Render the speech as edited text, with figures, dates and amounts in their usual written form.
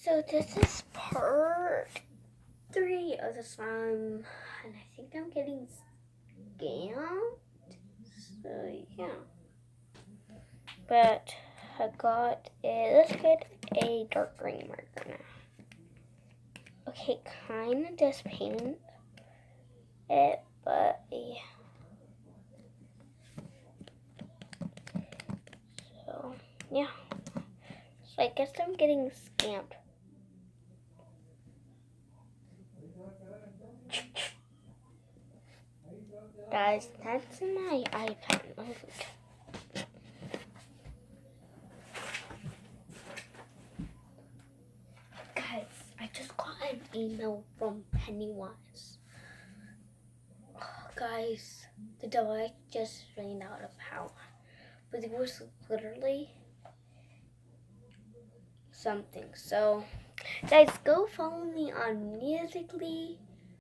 So this is part 3 of the slime, and I think I'm getting scammed. So yeah, but I got a. Let's get a dark green marker now. Okay, kind of just paint it, but yeah. So yeah, so I guess I'm getting scammed. Guys, that's my iPad. Guys, I just got an email from Pennywise. Oh, guys, the device just ran out of power. But it was literally something. So, guys, go follow me on Musical.ly.